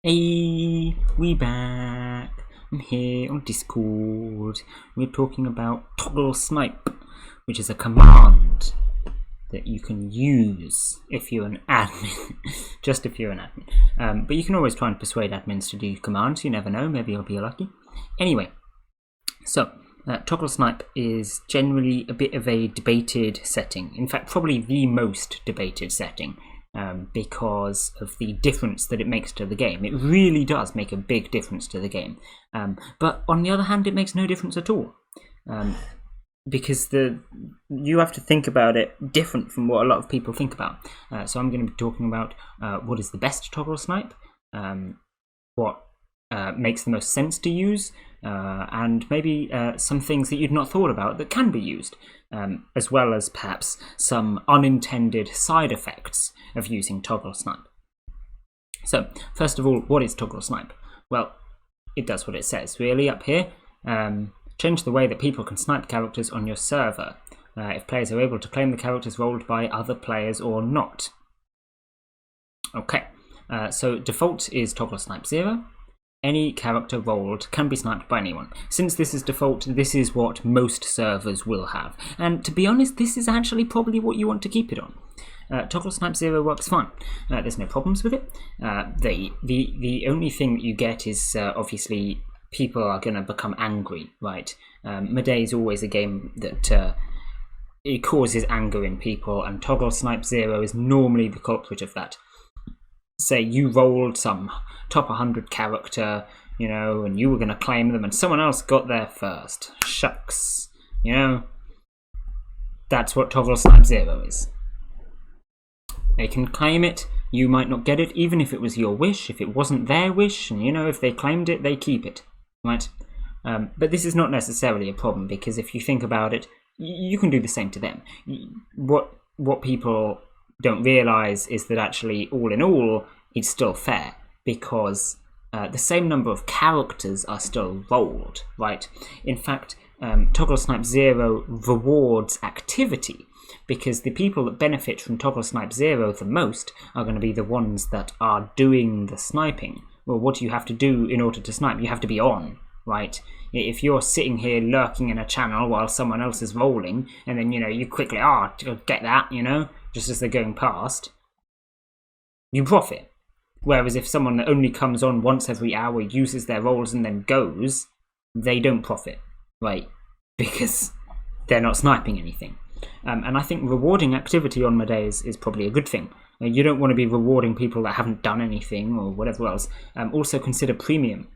Hey, we back. I'm here on Discord. We're talking about Togglesnipe, which is a command that you can use if you're an admin. Just if you're an admin. But you can always try and persuade admins to do commands. You never know. Maybe you'll be lucky. Anyway, so Togglesnipe is generally a bit of a debated setting. In fact, probably the most debated setting. Because of the difference that it makes to the game. It really does make a big difference to the game. But on the other hand, it makes no difference at all. Because you have to think about it different from what a lot of people think about. So I'm going to be talking about what is the best Togglesnipe, what makes the most sense to use, and maybe some things that you'd not thought about that can be used, as well as perhaps some unintended side effects of using Togglesnipe. So, first of all, what is Togglesnipe? Well, it does what it says, really, up here. Change the way that people can snipe characters on your server, if players are able to claim the characters rolled by other players or not. Okay, so default is Togglesnipe 0. Any character rolled can be sniped by anyone. Since this is default, this is what most servers will have. And to be honest, this is actually probably what you want to keep it on. Togglesnipe 0 works fine. There's no problems with it. The only thing that you get is obviously people are going to become angry, right? Medai is always a game that it causes anger in people, and Togglesnipe 0 is normally the culprit of that. Say you rolled some top 100 character, and you were going to claim them and someone else got there first. Shucks. That's what Togglesnipe 0 is. They can claim it, you might not get it, even if it was your wish, if it wasn't their wish, and if they claimed it, they keep it. Right? But this is not necessarily a problem, because if you think about it, you can do the same to them. What people don't realise is that actually, all in all, it's still fair, because the same number of characters are still rolled, right? In fact, Togglesnipe 0 rewards activity, because the people that benefit from Togglesnipe 0 the most are going to be the ones that are doing the sniping. Well, what do you have to do in order to snipe? You have to be on, right? If you're sitting here lurking in a channel while someone else is rolling, and then, you quickly, get that, just as they're going past, you profit. Whereas if someone only comes on once every hour, uses their rolls and then goes, they don't profit, right? Because they're not sniping anything. And I think rewarding activity on Medai is probably a good thing. You don't want to be rewarding people that haven't done anything or whatever else. Also consider premium.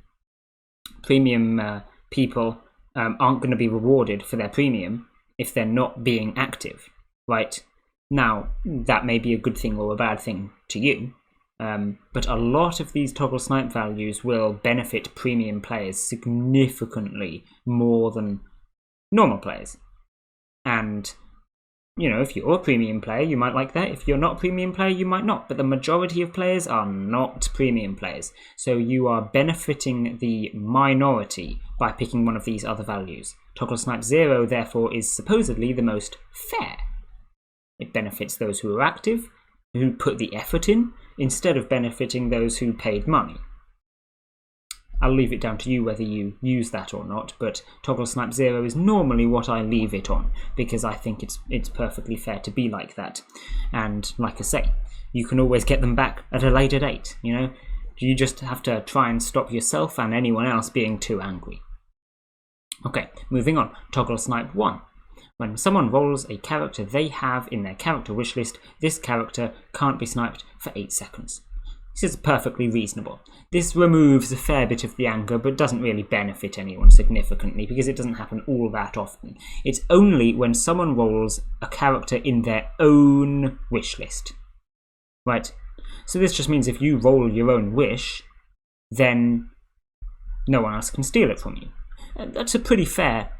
Premium people aren't going to be rewarded for their premium if they're not being active, right? Now, that may be a good thing or a bad thing to you, but a lot of these Togglesnipe values will benefit premium players significantly more than normal players. And, if you're a premium player, you might like that. If you're not a premium player, you might not. But the majority of players are not premium players. So you are benefiting the minority by picking one of these other values. Togglesnipe 0, therefore, is supposedly the most fair. It benefits those who are active, who put the effort in, instead of benefiting those who paid money. I'll leave it down to you whether you use that or not, but Togglesnipe 0 is normally what I leave it on, because I think it's perfectly fair to be like that. And like I say, you can always get them back at a later date, You just have to try and stop yourself and anyone else being too angry. Okay, moving on. Togglesnipe 1. When someone rolls a character they have in their character wishlist, this character can't be sniped for 8 seconds. This is perfectly reasonable. This removes a fair bit of the anger, but doesn't really benefit anyone significantly, because it doesn't happen all that often. It's only when someone rolls a character in their own wishlist. Right? So this just means if you roll your own wish, then no one else can steal it from you. That's a pretty fair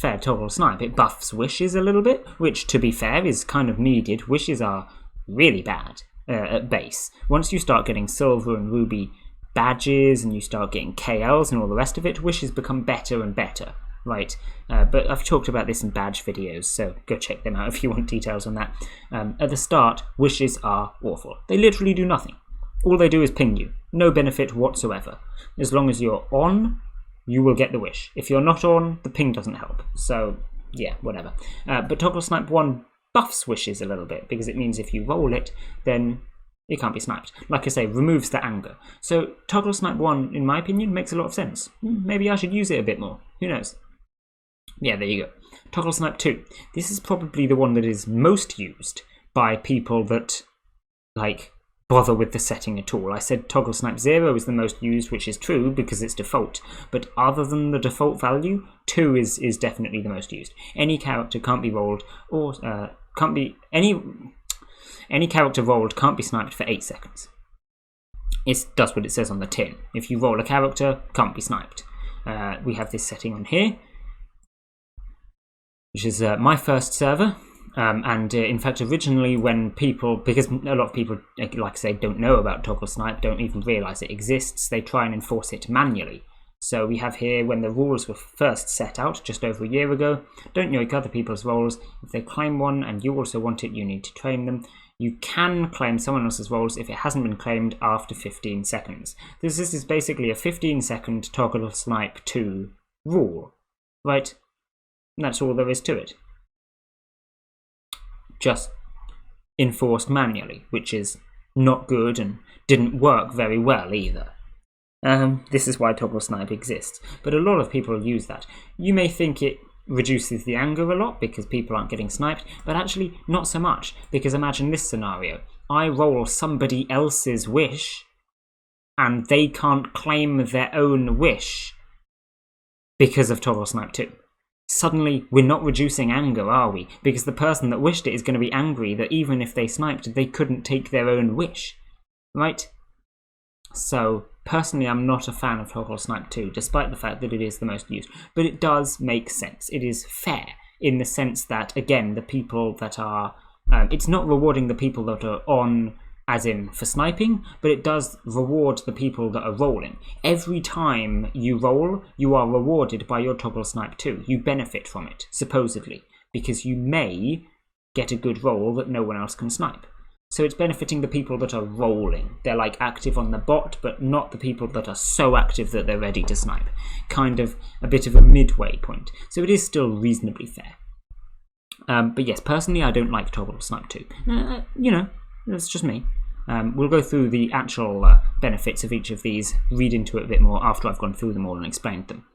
Togglesnipe. It buffs wishes a little bit, which, to be fair, is kind of needed. Wishes are really bad at base. Once you start getting silver and ruby badges, and you start getting KLs and all the rest of it, wishes become better and better, right? But I've talked about this in badge videos, so go check them out if you want details on that. At the start, wishes are awful. They literally do nothing. All they do is ping you. no benefit whatsoever. As long as you're on, you will get the wish. If you're not on, the ping doesn't help. So, yeah, whatever. But Togglesnipe 1 buffs wishes a little bit, because it means if you roll it, then it can't be sniped. Like I say, removes the anger. So Togglesnipe 1, in my opinion, makes a lot of sense. Maybe I should use it a bit more. Who knows? Yeah, there you go. Togglesnipe 2. This is probably the one that is most used by people that, like, bother with the setting at all. I said Togglesnipe 0 is the most used, which is true because it's default. But other than the default value, 2 is definitely the most used. Any character can't be rolled, or can't be any character rolled can't be sniped for 8 seconds. It does what it says on the tin. If you roll a character, can't be sniped. We have this setting on here, which is my first server. And in fact, originally when people, because a lot of people, like I say, don't know about Togglesnipe, don't even realise it exists, they try and enforce it manually. So we have here, when the rules were first set out just over a year ago, don't yoink other people's roles. If they claim one and you also want it, you need to claim them. You can claim someone else's roles if it hasn't been claimed after 15 seconds. This is basically a 15-second Togglesnipe 2 rule, right? And that's all there is to it. Just enforced manually, which is not good and didn't work very well either. This is why Togglesnipe exists, but a lot of people use that. You may think it reduces the anger a lot because people aren't getting sniped, but actually not so much, because imagine this scenario. I roll somebody else's wish and they can't claim their own wish because of Togglesnipe 2. Suddenly, we're not reducing anger, are we? Because the person that wished it is going to be angry that even if they sniped, they couldn't take their own wish. Right? So, personally, I'm not a fan of Togglesnipe 2, despite the fact that it is the most used. But it does make sense. It is fair, in the sense that, again, the people that are... it's not rewarding the people that are on, as in for sniping, but it does reward the people that are rolling. Every time you roll, you are rewarded by your Togglesnipe 2. You benefit from it, supposedly, because you may get a good roll that no one else can snipe. So it's benefiting the people that are rolling. They're like active on the bot, but not the people that are so active that they're ready to snipe. Kind of a bit of a midway point. So it is still reasonably fair. But yes, personally, I don't like Togglesnipe 2. You know, that's just me. We'll go through the actual benefits of each of these, read into it a bit more after I've gone through them all and explained them.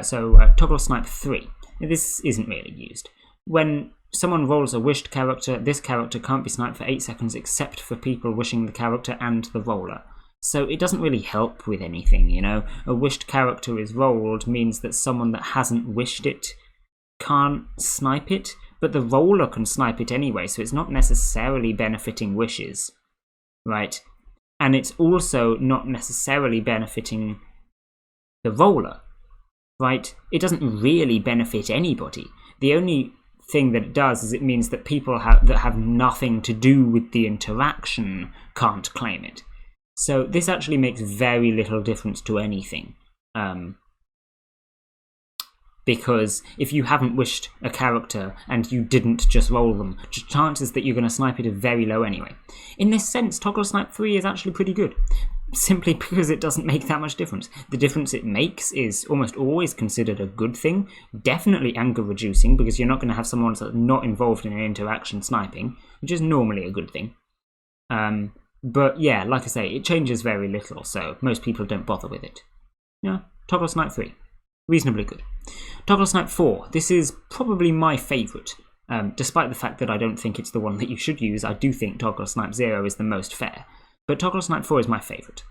So Togglesnipe 3. This isn't really used. When someone rolls a wished character, this character can't be sniped for 8 seconds except for people wishing the character and the roller. So it doesn't really help with anything, you know. A wished character is rolled means that someone that hasn't wished it can't snipe it, but the roller can snipe it anyway, so it's not necessarily benefiting wishes, right? And it's also not necessarily benefiting the roller, right? It doesn't really benefit anybody. The only thing that it does is it means that people that have nothing to do with the interaction can't claim it. So this actually makes very little difference to anything. Because if you haven't wished a character and you didn't just roll them, chances that you're going to snipe it are very low anyway. In this sense, Togglesnipe 3 is actually pretty good, simply because it doesn't make that much difference. The difference it makes is almost always considered a good thing, definitely anger reducing, because you're not going to have someone that's not involved in an interaction sniping, which is normally a good thing. But yeah, like I say, it changes very little, so most people don't bother with it. Yeah, Togglesnipe 3. Reasonably good. Togglesnipe 4. This is probably my favourite. Despite the fact that I don't think it's the one that you should use, I do think Togglesnipe 0 is the most fair. But Togglesnipe 4 is my favourite.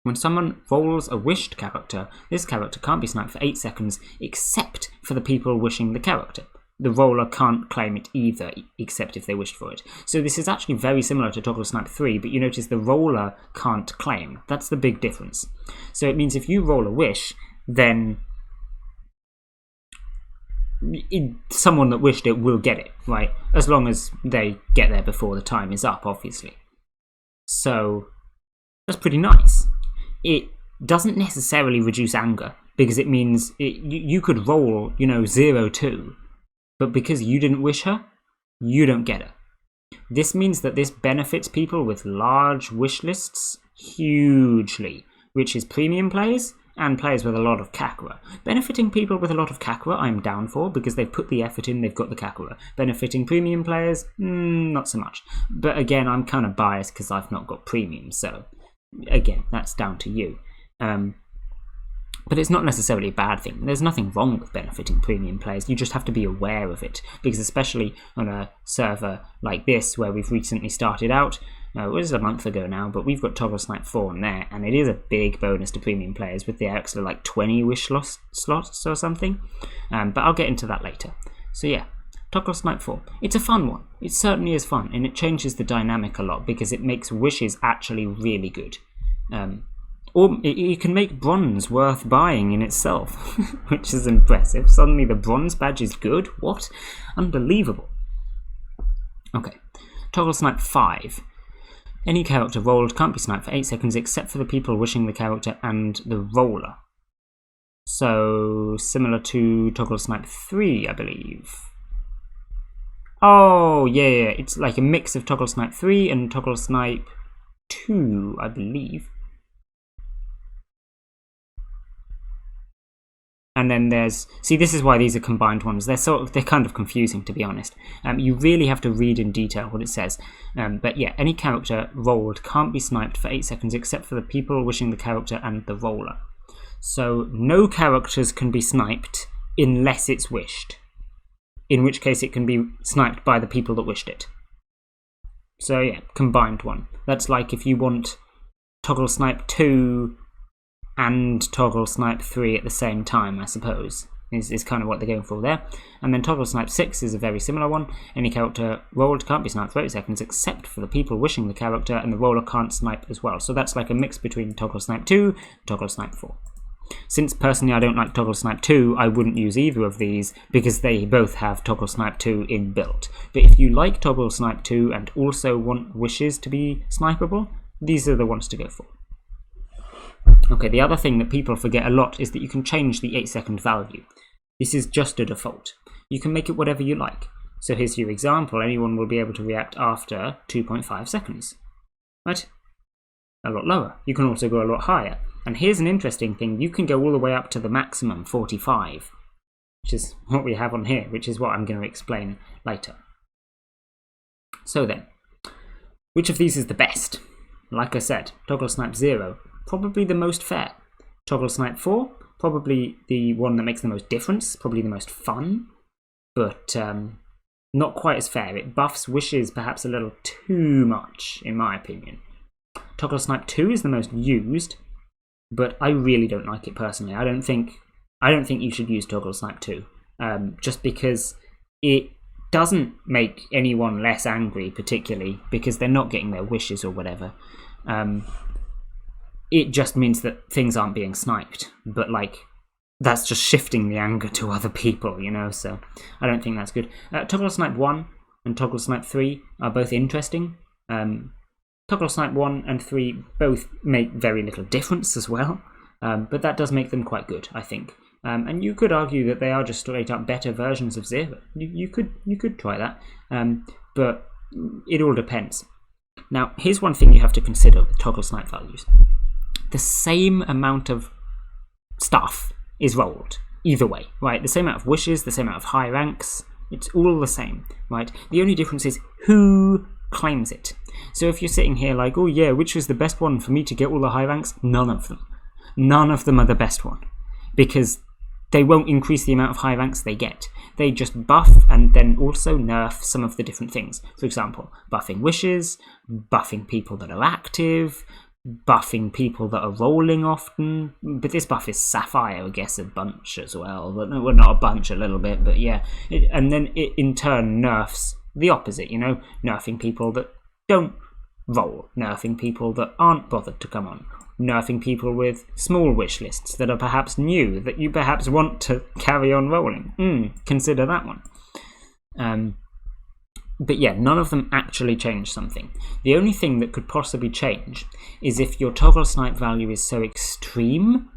When someone rolls a wished character, this character can't be sniped for 8 seconds except for the people wishing the character. The roller can't claim it either, except if they wished for it. So this is actually very similar to Togglesnipe 3, but you notice the roller can't claim. That's the big difference. So it means if you roll a wish, then someone that wished it will get it, right? As long as they get there before the time is up, obviously. So that's pretty nice. It doesn't necessarily reduce anger, because it means you could roll, 0-2, but because you didn't wish her, you don't get her. This means that this benefits people with large wish lists hugely, which is premium players and players with a lot of Kakura. Benefiting people with a lot of Kakura, I'm down for, because they've put the effort in, they've got the Kakura. Benefiting premium players, not so much. But again, I'm kind of biased because I've not got premium, so again, that's down to you. But it's not necessarily a bad thing. There's nothing wrong with benefiting premium players. You just have to be aware of it, because especially on a server like this, where we've recently started out, it was a month ago now, but we've got Togglesnipe 4 on there, and it is a big bonus to premium players with the extra like 20 wish slots or something. But I'll get into that later. So yeah, Togglesnipe 4. It's a fun one. It certainly is fun, and it changes the dynamic a lot because it makes wishes actually really good. Or you can make bronze worth buying in itself, which is impressive. Suddenly the bronze badge is good? What? Unbelievable. Okay, Togglesnipe 5. Any character rolled can't be sniped for 8 seconds except for the people wishing the character and the roller. So, similar to Togglesnipe 3, I believe. Oh, yeah, it's like a mix of Togglesnipe 3 and Togglesnipe 2, I believe. And then there's, see, this is why these are combined ones. They're kind of confusing, to be honest. You really have to read in detail what it says. But yeah, any character rolled can't be sniped for 8 seconds except for the people wishing the character and the roller. So no characters can be sniped unless it's wished. In which case it can be sniped by the people that wished it. So yeah, combined one. That's like if you want Togglesnipe 2 and Togglesnipe 3 at the same time, I suppose, is kind of what they're going for there. And then Togglesnipe 6 is a very similar one. Any character rolled can't be sniped for 8 seconds except for the people wishing the character, and the roller can't snipe as well. So that's like a mix between Togglesnipe 2 and Togglesnipe 4. Since personally I don't like Togglesnipe 2, I wouldn't use either of these because they both have Togglesnipe 2 inbuilt. But if you like Togglesnipe 2 and also want wishes to be snipeable, these are the ones to go for. Okay, the other thing that people forget a lot is that you can change the 8-second value. This is just a default. You can make it whatever you like. So here's your example. Anyone will be able to react after 2.5 seconds. Right? A lot lower. You can also go a lot higher. And here's an interesting thing. You can go all the way up to the maximum 45, which is what we have on here, which is what I'm going to explain later. So then, which of these is the best? Like I said, Togglesnipe 0. Probably the most fair. Togglesnipe 4, probably the one that makes the most difference, probably the most fun, but not quite as fair. It buffs wishes perhaps a little too much, in my opinion. Togglesnipe 2 is the most used, but I really don't like it personally. I don't think you should use Togglesnipe 2, just because it doesn't make anyone less angry, particularly because they're not getting their wishes or whatever. It just means that things aren't being sniped, but like that's just shifting the anger to other people, you know, so I don't think that's good. Togglesnipe 1 and Togglesnipe 3 are both interesting. Togglesnipe 1 and 3 both make very little difference as well, but that does make them quite good, I think. And you could argue that they are just straight up better versions of 0. You could try that, but it all depends. Now, here's one thing you have to consider with Togglesnipe values. The same amount of stuff is rolled, either way, right? The same amount of wishes, the same amount of high ranks, it's all the same, right? The only difference is who claims it. So if you're sitting here like, oh yeah, which was the best one for me to get all the high ranks? None of them. None of them are the best one, because they won't increase the amount of high ranks they get. They just buff and then also nerf some of the different things. For example, buffing wishes, buffing people that are active, buffing people that are rolling often. But this buff is Sapphire, I guess, a bunch as well. But well, not a bunch, a little bit, but yeah. And then it in turn nerfs the opposite, you know, nerfing people that don't roll, nerfing people that aren't bothered to come on, nerfing people with small wish lists that are perhaps new, that you perhaps want to carry on rolling. Consider that one. But yeah, none of them actually change something. The only thing that could possibly change is if your Togglesnipe value is so extreme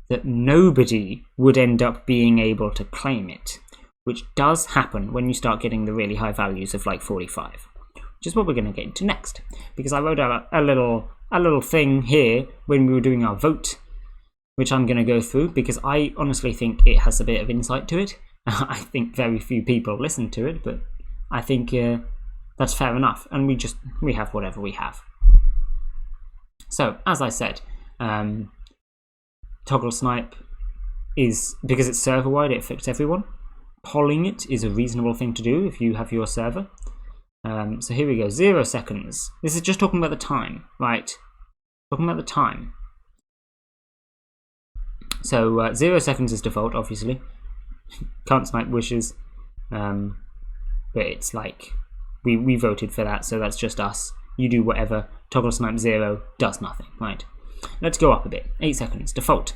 that nobody would end up being able to claim it, which does happen when you start getting the really high values of like 45, which is what we're going to get into next, because I wrote out a little a little thing here when we were doing our vote, which I'm going to go through because I honestly think it has a bit of insight to it. I think very few people listen to it, but I think that's fair enough, and we have whatever we have. So, as I said, Togglesnipe is, because it's server-wide, it affects everyone. Polling it is a reasonable thing to do if you have your server. So here we go, 0 seconds. This is just talking about the time, right? Talking about the time. So 0 seconds is default, obviously. Can't snipe wishes. But it's like, we voted for that, so that's just us. You do whatever. Togglesnipe 0 does nothing, right? Let's go up a bit. 8 seconds, default.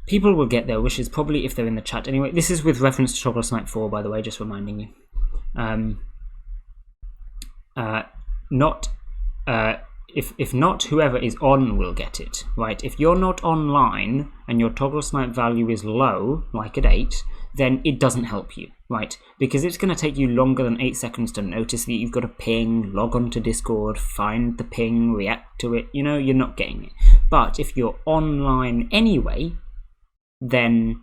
People will get their wishes probably if they're in the chat anyway. This is with reference to Togglesnipe 4, by the way, just reminding you. If not, whoever is on will get it, right? If you're not online and your Togglesnipe value is low, like at 8, then it doesn't help you, right? Because it's going to take you longer than 8 seconds to notice that you've got a ping, log on to Discord, find the ping, react to it. You know, you're not getting it. But if you're online anyway, then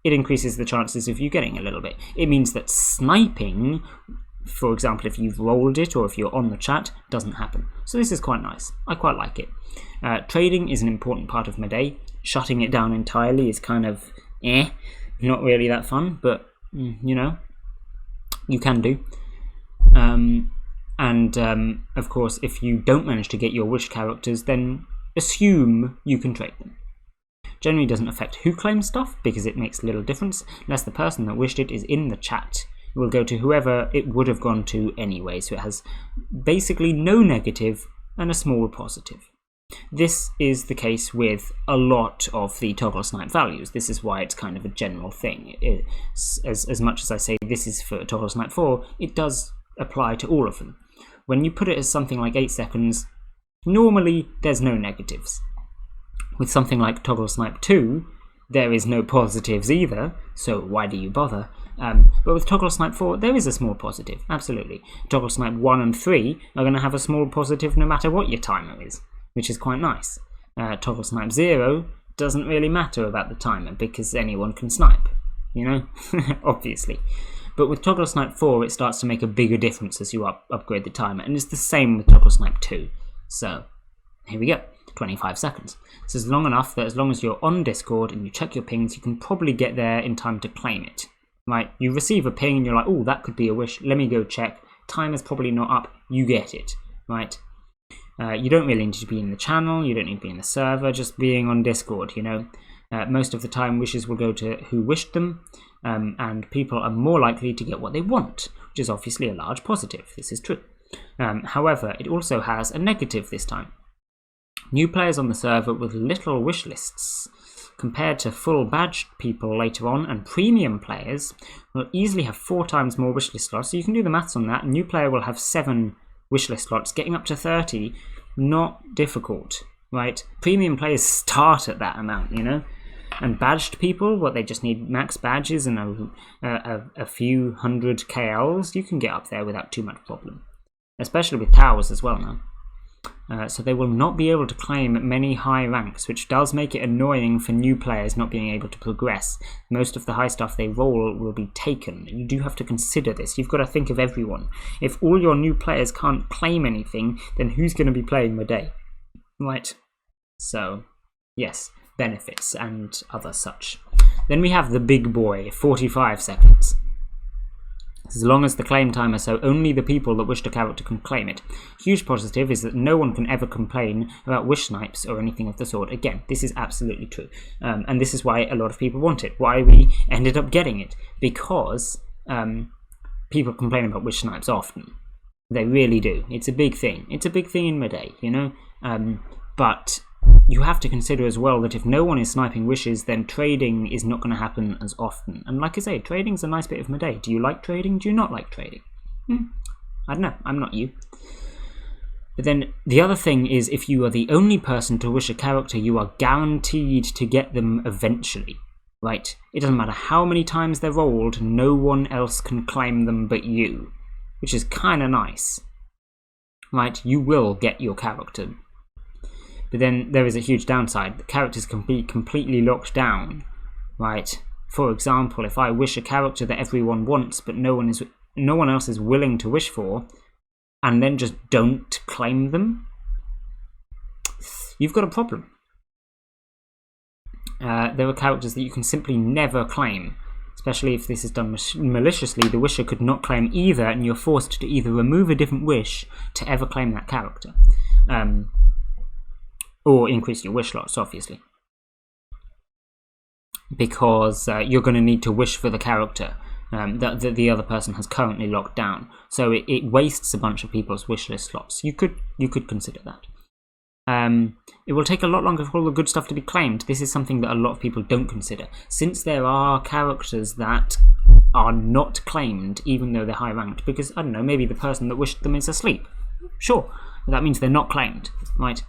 it increases the chances of you getting a little bit. It means that sniping, for example, if you've rolled it or if you're on the chat, doesn't happen. So this is quite nice. I quite like it. Trading is an important part of my day. Shutting it down entirely is kind of not really that fun, but you know, you can do. Of course, if you don't manage to get your wish characters, then assume you can trade them. Generally doesn't affect who claims stuff because it makes little difference unless the person that wished it is in the chat. It will go to whoever it would have gone to anyway, so it has basically no negative and a small positive. This is the case with a lot of the Togglesnipe values. This is why it's kind of a general thing. As much as I say this is for Togglesnipe 4, it does apply to all of them. When you put it as something like 8 seconds, normally there's no negatives. With something like Togglesnipe 2, there is no positives either, so why do you bother? But with Togglesnipe 4, there is a small positive, absolutely. Togglesnipe 1 and 3 are going to have a small positive no matter what your timer is, which is quite nice. Togglesnipe 0 doesn't really matter about the timer because anyone can snipe, you know, obviously. But with Togglesnipe 4, it starts to make a bigger difference as you upgrade the timer, and it's the same with Togglesnipe 2. So, here we go. 25 seconds. This is long enough that as long as you're on Discord and you check your pings, you can probably get there in time to claim it. Right? You receive a ping and you're like, oh, that could be a wish. Let me go check. Time is probably not up. You get it. Right? You don't really need to be in the channel. You don't need to be in the server. Just being on Discord, you know. Most of the time, wishes will go to who wished them. And people are more likely to get what they want, which is obviously a large positive. This is true. However, it also has a negative this time. New players on the server with little wish lists, compared to full badged people later on, and premium players will easily have 4 times more wishlist slots. So you can do the maths on that. A new player will have 7 wishlist slots, getting up to 30, not difficult, right? Premium players start at that amount, you know? And badged people, what, they just need max badges and a few hundred KLs, you can get up there without too much problem. Especially with towers as well now. So they will not be able to claim many high ranks, which does make it annoying for new players not being able to progress. Most of the high stuff they roll will be taken. You do have to consider this. You've got to think of everyone. If all your new players can't claim anything, then who's going to be playing the day? Right. So, yes, benefits and other such. Then we have the big boy, 45 seconds. As long as the claim timer, so only the people that wished a character can claim it. Huge positive is that no one can ever complain about wish snipes or anything of the sort. Again, this is absolutely true. And this is why a lot of people want it. Why we ended up getting it. Because people complain about wish snipes often. They really do. It's a big thing. It's a big thing in Midday, you know? But you have to consider as well that if no one is sniping wishes, then trading is not going to happen as often. And like I say, trading's a nice bit of Midday. Do you like trading? Do you not like trading? I don't know. I'm not you. But then the other thing is, if you are the only person to wish a character, you are guaranteed to get them eventually. Right? It doesn't matter how many times they're rolled, no one else can claim them but you. Which is kind of nice. Right? You will get your character But then there is a huge downside. The characters can be completely locked down, right? For example, if I wish a character that everyone wants but no one else is willing to wish for, and then just don't claim them, you've got a problem. There are characters that you can simply never claim, especially if this is done maliciously. The wisher could not claim either, and you're forced to either remove a different wish to ever claim that character, or increase your wish lots, obviously, because you're going to need to wish for the character that the other person has currently locked down. So it wastes a bunch of people's wish list slots. You could consider that. It will take a lot longer for all the good stuff to be claimed. This is something that a lot of people don't consider. Since there are characters that are not claimed even though they're high ranked, because, I don't know, maybe the person that wished them is asleep. Sure, but that means they're not claimed, right?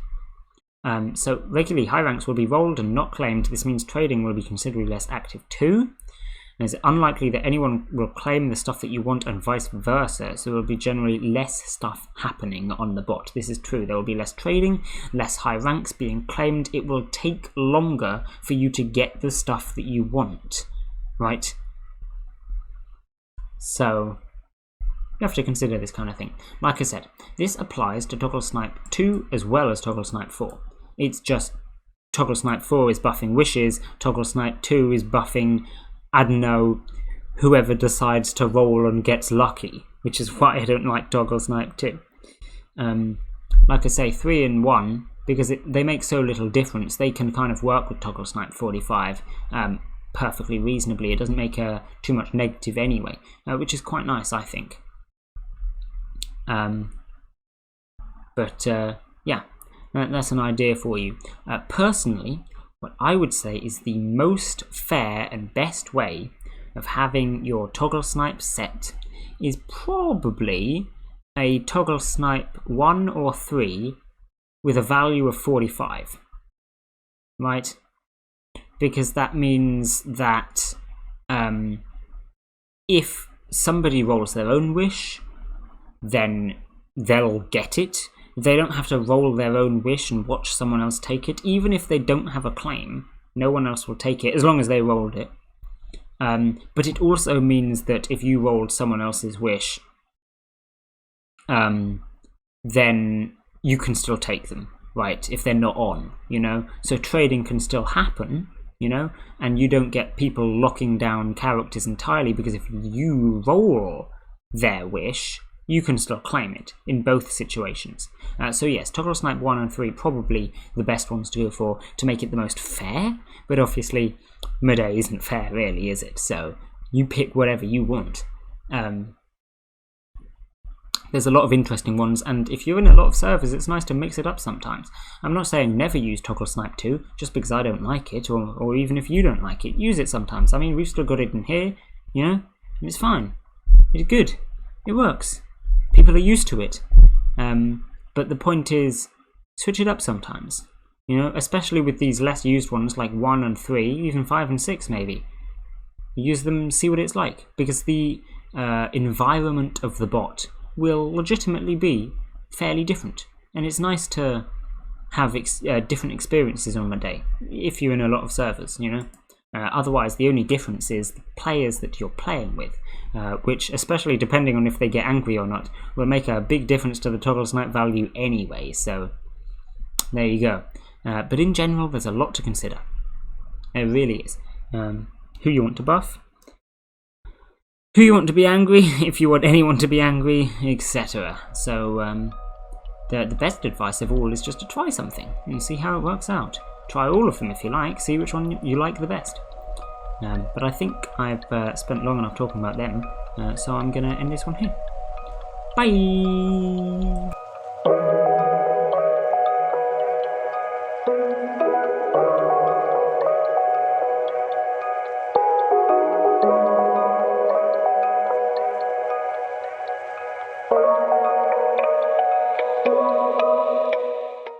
So regularly high ranks will be rolled and not claimed. This means trading will be considerably less active too. And it's unlikely that anyone will claim the stuff that you want and vice versa, so there will be generally less stuff happening on the bot. This is true. There will be less trading, less high ranks being claimed. It will take longer for you to get the stuff that you want, right? So you have to consider this kind of thing. Like I said, this applies to Togglesnipe 2 as well as Togglesnipe 4. It's just Togglesnipe 4 is buffing wishes, Togglesnipe 2 is buffing, I don't know, whoever decides to roll and gets lucky, which is why I don't like Togglesnipe 2. Like I say, 3 and 1, because they make so little difference, they can kind of work with Togglesnipe 45 perfectly reasonably. It doesn't make too much negative anyway, which is quite nice, I think. Yeah, that's an idea for you. Personally, what I would say is the most fair and best way of having your Togglesnipe set is probably a Togglesnipe 1 or 3 with a value of 45, right? Because that means that if somebody rolls their own wish, then they'll get it. They don't have to roll their own wish and watch someone else take it. Even if they don't have a claim, no one else will take it, as long as they rolled it. But it also means that if you rolled someone else's wish, then you can still take them, right? If they're not on, you know? So trading can still happen, you know? And you don't get people locking down characters entirely, because if you roll their wish, you can still claim it in both situations. So yes, Togglesnipe 1 and 3 probably the best ones to go for to make it the most fair, but obviously Mid-A isn't fair really, is it? So you pick whatever you want. There's a lot of interesting ones, and if you're in a lot of servers, it's nice to mix it up sometimes. I'm not saying never use Togglesnipe 2, just because I don't like it, or even if you don't like it, use it sometimes. I mean, we've still got it in here, you know, and it's fine. It's good. It works. People are used to it. But the point is, switch it up sometimes. You know, especially with these less used ones like 1 and 3, even 5 and 6 maybe. Use them, see what it's like, because the environment of the bot will legitimately be fairly different. And it's nice to have different experiences on the day, if you're in a lot of servers, you know. Otherwise, the only difference is the players that you're playing with, which, especially depending on if they get angry or not, will make a big difference to the Togglesnipe value anyway, so there you go. But in general, there's a lot to consider. It really is. Who you want to buff, who you want to be angry, if you want anyone to be angry, etc. So the best advice of all is just to try something and see how it works out. Try all of them if you like, see which one you like the best. But I think I've spent long enough talking about them, so I'm going to end this one here. Bye!